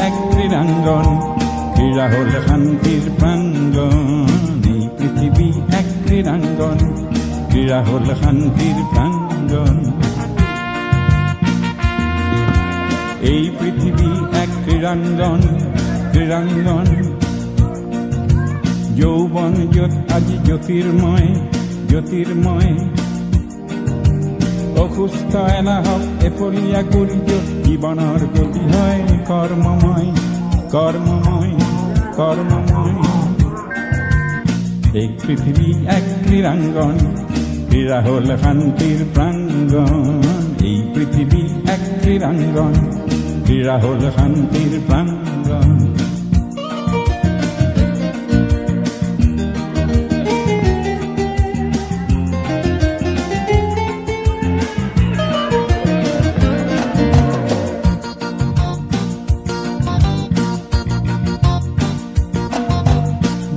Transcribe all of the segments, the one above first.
এক ক্রীড়াঙ্গন, ক্রীড়া হল শান্তির প্রাঙ্গণ। এই পৃথিবী এক ক্রীড়াঙ্গন, ক্রীড়া হল শান্তির প্রাঙ্গণ। এই পৃথিবী এক ক্রীড়াঙ্গন, ক্রীড়াঙ্গন। যৌবন আজি জ্যোতির্ময়, জ্যোতির্ময়। অসুস্থ এলাহক এপৰীয়া সূৰ্য, জীৱনৰ গতি হয় কৰ্মময়, কৰ্মময়, কৰ্মময়। এই পৃথিৱী এক ক্রীড়াঙ্গন, ক্রীড়া হল শান্তির প্রাঙ্গণ। এই পৃথিবী এক ক্রীড়াঙ্গন, ক্রীড়া হল শান্তির প্রাঙ্গণ।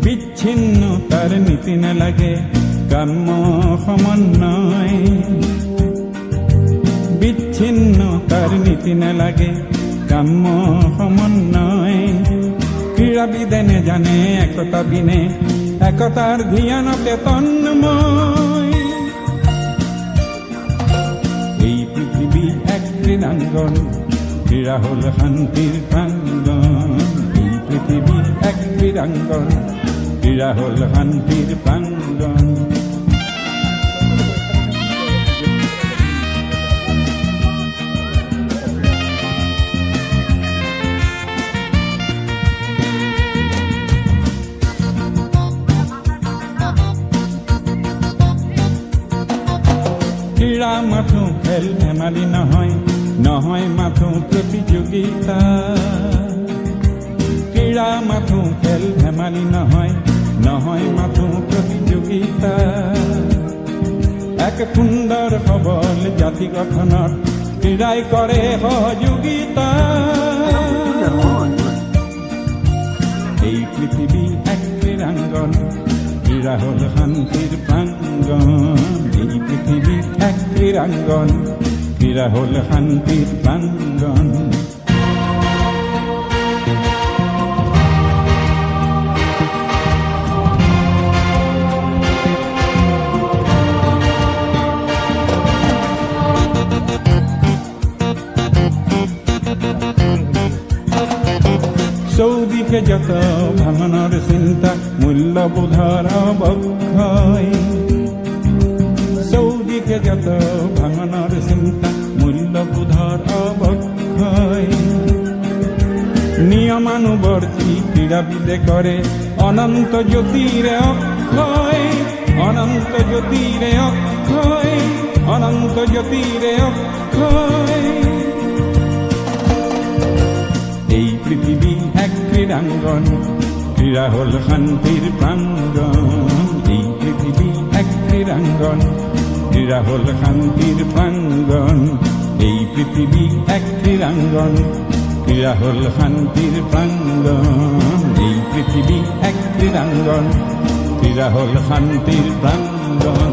বিচ্ছিন্নতার নীতি না লাগে কাম্য সমন্বয়, বিচ্ছিন্নতার নীতি না লাগে কাম্য সমন্বয়। ক্রীড়াবিদে জানে একতা বিনে, একতার ধ্যানতে তন্ময়। এই পৃথিবী এক ক্রীড়াঙ্গন, ক্রীড়া হল শান্তির প্রাঙ্গণ। এই পৃথিবী এক ক্রীড়াঙ্গন, ক্রীড়া হল শান্তির প্রাঙ্গণ। ক্রীড়া মাথো খেল ধেমালি নহয়, নহয় মাথো প্রতিযোগিতা। ক্রীড়া মাথো খেল ধেমালি নহয়, নহয় মাথো প্রতিযোগিতা। এক সুন্দর সবল জাতি গঠনত ক্রীড়াই করে সহযোগিতা। এই পৃথিবী এক ক্রীড়াঙ্গন, ক্রীড়া হল শান্তির প্রাঙ্গণ। এই পৃথিবী এক ক্রীড়াঙ্গন, ক্রীড়া হল শান্তির প্রাঙ্গণ। চৌদিকে যত ভাঙনের চিন্তা, মূল্যবোধৰ অৱক্ষয়। চৌদিকে যত ভাঙনেৰ চিন্তা, মূল্যবোধৰ অৱক্ষয়। নিয়মানুবর্তী ক্রীড়াবিদে করে অনন্ত জ্যোতিরে অক্ষয়, অনন্ত জ্যোতিরে অক্ষয়, অনন্ত জ্যোতিরে অক্ষয়। এই পৃথিবী এক ক্রীড়াঙ্গন, ক্রীড়া হল শান্তির প্রাঙ্গণ। এই পৃথিবী এক ক্রীড়াঙ্গন, ক্রীড়া হল শান্তির প্রাঙ্গণ। এই পৃথিবী এক ক্রীড়াঙ্গন, ক্রীড়া হল শান্তির প্রাঙ্গণ। এই পৃথিবী এক ক্রীড়াঙ্গন, ক্রীড়া হল শান্তির প্রাঙ্গণ।